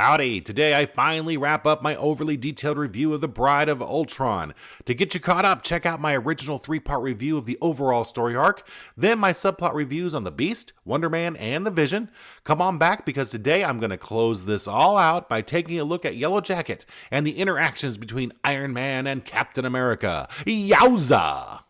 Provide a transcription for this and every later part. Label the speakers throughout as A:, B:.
A: Howdy! Today I finally wrap up my overly detailed review of The Bride of Ultron. To get you caught up, check out my original 3-part review of the overall story arc, then my subplot reviews on the Beast, Wonder Man, and the Vision. Come on back because today I'm going to close this all out by taking a look at Yellowjacket and the interactions between Iron Man and Captain America. Yowza!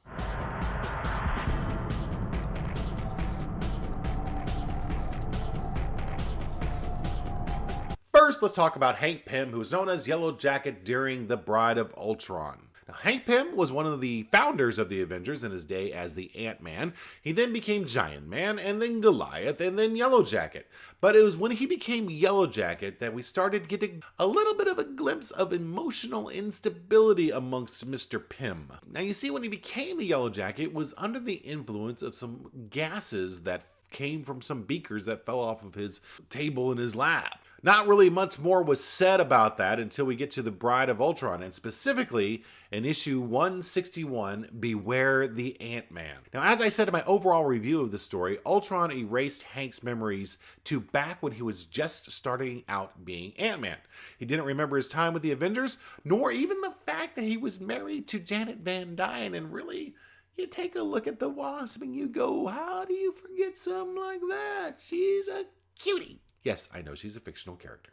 A: First, let's talk about Hank Pym, who was known as Yellowjacket during The Bride of Ultron. Now, Hank Pym was one of the founders of the Avengers in his day as the Ant-Man. He then became Giant Man, and then Goliath, and then Yellowjacket. But it was when he became Yellowjacket that we started getting a little bit of a glimpse of emotional instability amongst Mr. Pym. Now, you see, when he became the Yellowjacket, it was under the influence of some gases that came from some beakers that fell off of his table in his lab. Not really much more was said about that until we get to The Bride of Ultron, and specifically in issue 161, Beware the Ant-Man. Now, as I said in my overall review of the story, Ultron erased Hank's memories to back when he was just starting out being Ant-Man. He didn't remember his time with the Avengers, nor even the fact that he was married to Janet Van Dyne, and really, you take a look at the Wasp and you go, how do you forget something like that? She's a cutie. Yes, I know she's a fictional character.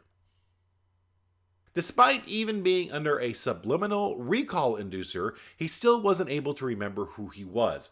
A: Despite even being under a subliminal recall inducer, he still wasn't able to remember who he was.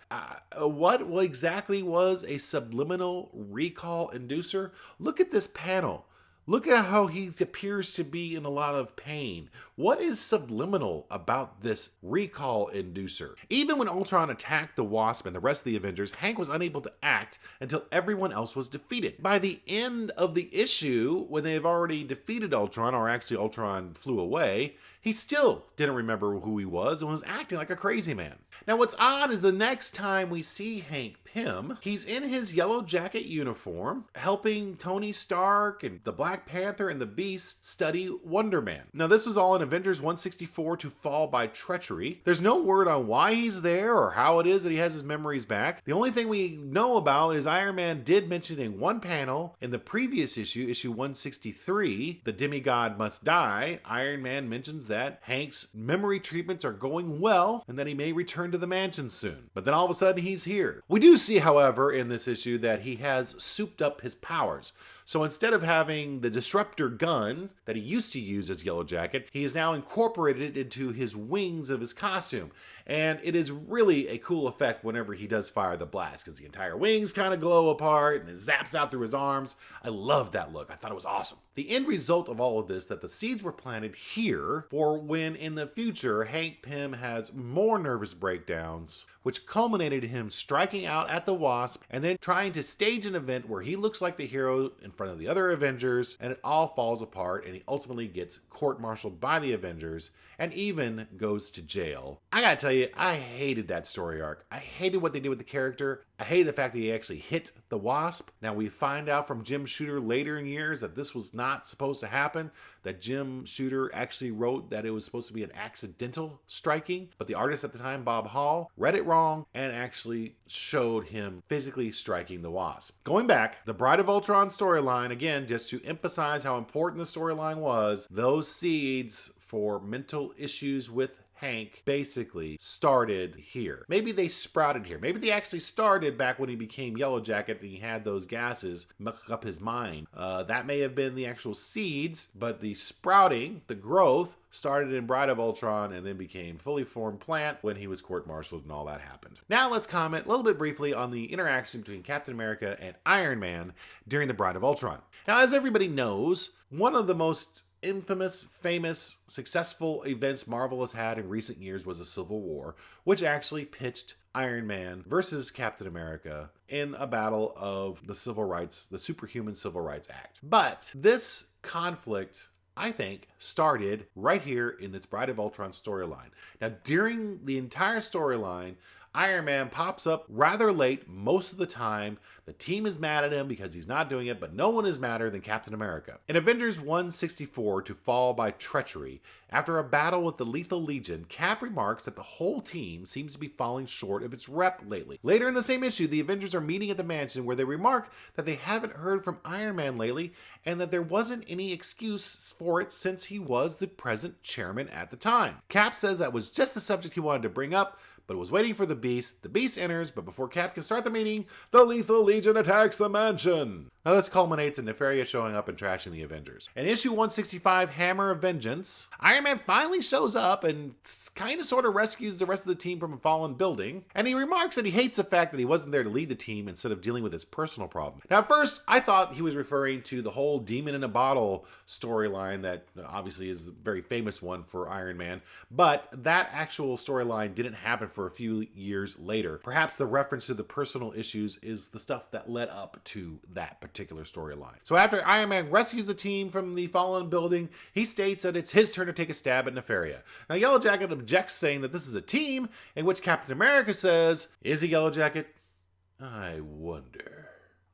A: What exactly was a subliminal recall inducer? Look at this panel. Look at how he appears to be in a lot of pain. What is subliminal about this recall inducer? Even when Ultron attacked the Wasp and the rest of the Avengers, Hank was unable to act until everyone else was defeated. By the end of the issue, when they've already defeated Ultron, or actually Ultron flew away, he still didn't remember who he was and was acting like a crazy man. Now, what's odd is the next time we see Hank Pym, he's in his Yellowjacket uniform, helping Tony Stark and the Black Panther and the Beast study Wonder Man. Now, this was all in Avengers 164 to Fall by Treachery. There's no word on why he's there or how it is that he has his memories back. The only thing we know about is Iron Man did mention in one panel in the previous issue, issue 163, The Demigod Must Die. Iron Man mentions that Hank's memory treatments are going well and that he may return to the mansion soon. But then all of a sudden he's here. We do see, however, in this issue that he has souped up his powers. So instead of having the disruptor gun that he used to use as Yellowjacket, he is now incorporated into his wings of his costume. And it is really a cool effect whenever he does fire the blast, because the entire wings kind of glow apart and it zaps out through his arms. I love that look. I thought it was awesome. The end result of all of this, that the seeds were planted here for when in the future Hank Pym has more nervous breakdowns, which culminated in him striking out at the Wasp and then trying to stage an event where he looks like the hero in front of the other Avengers, and it all falls apart and he ultimately gets court-martialed by the Avengers and even goes to jail. I gotta tell you, I hated that story arc. I hated what they did with the character. I hated the fact that he actually hit the Wasp. Now, we find out from Jim Shooter later in years that this was not supposed to happen, that Jim Shooter actually wrote that it was supposed to be an accidental striking, but the artist at the time, Bob Hall, read it wrong and actually showed him physically striking the Wasp. Going back, the Bride of Ultron storyline, again, just to emphasize how important the storyline was, those seeds for mental issues with Hank basically started here. Maybe they sprouted here. Maybe they actually started back when he became Yellowjacket and he had those gases muck up his mind. That may have been the actual seeds, but the sprouting, the growth, started in Bride of Ultron and then became fully formed plant when he was court-martialed and all that happened. Now let's comment a little bit briefly on the interaction between Captain America and Iron Man during the Bride of Ultron. Now, as everybody knows, one of the most infamous, famous, successful events Marvel has had in recent years was a Civil War, which actually pitched Iron Man versus Captain America in a battle of the civil rights, the Superhuman Civil Rights Act. But this conflict, I think, started right here in this Bride of Ultron storyline. Now, during the entire storyline, Iron Man pops up rather late most of the time. The team is mad at him because he's not doing it, but no one is madder than Captain America. In Avengers 164, To Fall by Treachery, after a battle with the Lethal Legion, Cap remarks that the whole team seems to be falling short of its rep lately. Later in the same issue, the Avengers are meeting at the mansion where they remark that they haven't heard from Iron Man lately and that there wasn't any excuse for it since he was the present chairman at the time. Cap says that was just the subject he wanted to bring up, but was waiting for the Beast. The Beast enters, but before Cap can start the meeting, the Lethal Legion attacks the mansion. Now this culminates in Nefaria showing up and trashing the Avengers. In issue 165, Hammer of Vengeance, Iron Man finally shows up and kind of sort of rescues the rest of the team from a fallen building, and he remarks that he hates the fact that he wasn't there to lead the team instead of dealing with his personal problem. Now at first, I thought he was referring to the whole Demon in a Bottle storyline that obviously is a very famous one for Iron Man, but that actual storyline didn't happen for a few years later. Perhaps the reference to the personal issues is the stuff that led up to that particular storyline. So after Iron Man rescues the team from the fallen building, he states that it's his turn to take a stab at Nefaria. Now Yellowjacket objects, saying that this is a team, in which Captain America says, "Is he Yellowjacket? I wonder."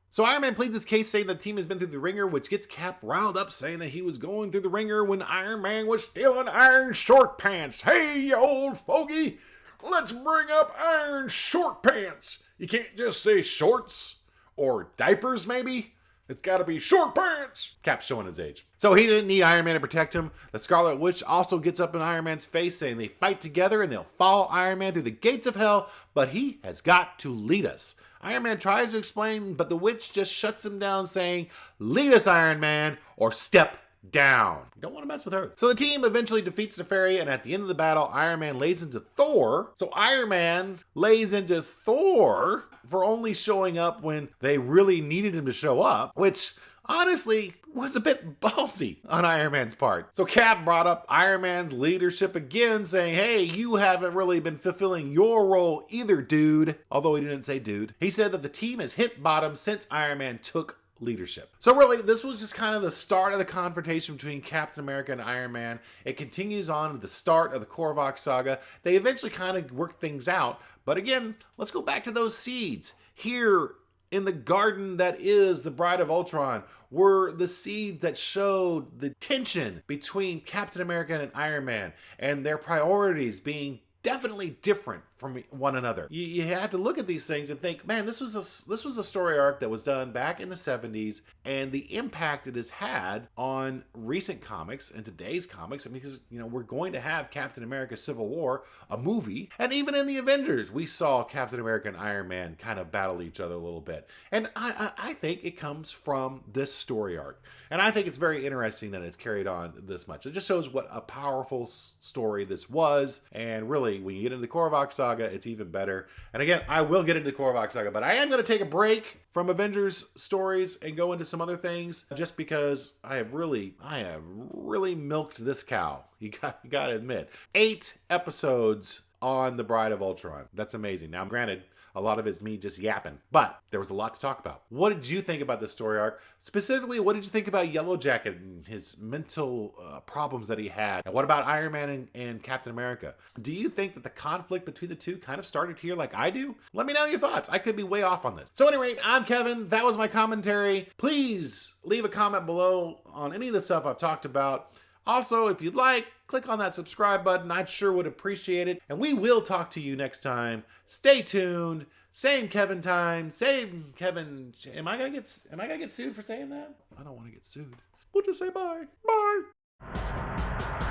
A: So Iron Man pleads his case, saying the team has been through the ringer, which gets Cap riled up, saying that he was going through the ringer when Iron Man was still in iron short pants. Hey, you old fogey! Let's bring up iron short pants. You can't just say shorts or diapers, maybe. It's got to be short pants. Cap's showing his age. So he didn't need Iron Man to protect him. The Scarlet Witch also gets up in Iron Man's face, saying they fight together and they'll follow Iron Man through the gates of hell, but he has got to lead us. Iron Man tries to explain, but the witch just shuts him down, saying, "Lead us, Iron Man, or step down." You don't want to mess with her. So the team eventually defeats Nefaria, and at the end of the battle, Iron Man lays into Thor. So Iron Man lays into Thor for only showing up when they really needed him to show up, which honestly was a bit ballsy on Iron Man's part. So Cap brought up Iron Man's leadership again, saying, "Hey, you haven't really been fulfilling your role either, dude." Although he didn't say dude. He said that the team has hit bottom since Iron Man took leadership. So really, this was just kind of the start of the confrontation between Captain America and Iron Man. It continues on to the start of the Korvac saga. They eventually kind of work things out. But again, let's go back to those seeds. Here in the garden that is the Bride of Ultron were the seeds that showed the tension between Captain America and Iron Man and their priorities being definitely different from one another. You had to look at these things and think, man, this was a story arc that was done back in the 70s, and the impact it has had on recent comics and today's comics. I mean, because we're going to have Captain America: Civil War, a movie, and even in the Avengers, we saw Captain America and Iron Man kind of battle each other a little bit. And I think it comes from this story arc, and I think it's very interesting that it's carried on this much. It just shows what a powerful story this was, and really, when you get into the Korvac saga, it's even better. And again, I will get into the Korvac saga, but I am going to take a break from Avengers stories and go into some other things, just because I have really milked this cow. You got to admit, 8 episodes on the Bride of Ultron. That's amazing. Now, granted, a lot of it's me just yapping, but there was a lot to talk about. What did you think about this story arc? Specifically, what did you think about Yellowjacket and his mental problems that he had? And what about Iron Man and Captain America? Do you think that the conflict between the two kind of started here like I do? Let me know your thoughts. I could be way off on this. So anyway, I'm Kevin. That was my commentary. Please leave a comment below on any of the stuff I've talked about. Also, if you'd like, click on that subscribe button. I sure would appreciate it. And we will talk to you next time. Stay tuned. Same Kevin time. Same Kevin. Am I gonna get sued for saying that? I don't want to get sued. We'll just say bye. Bye.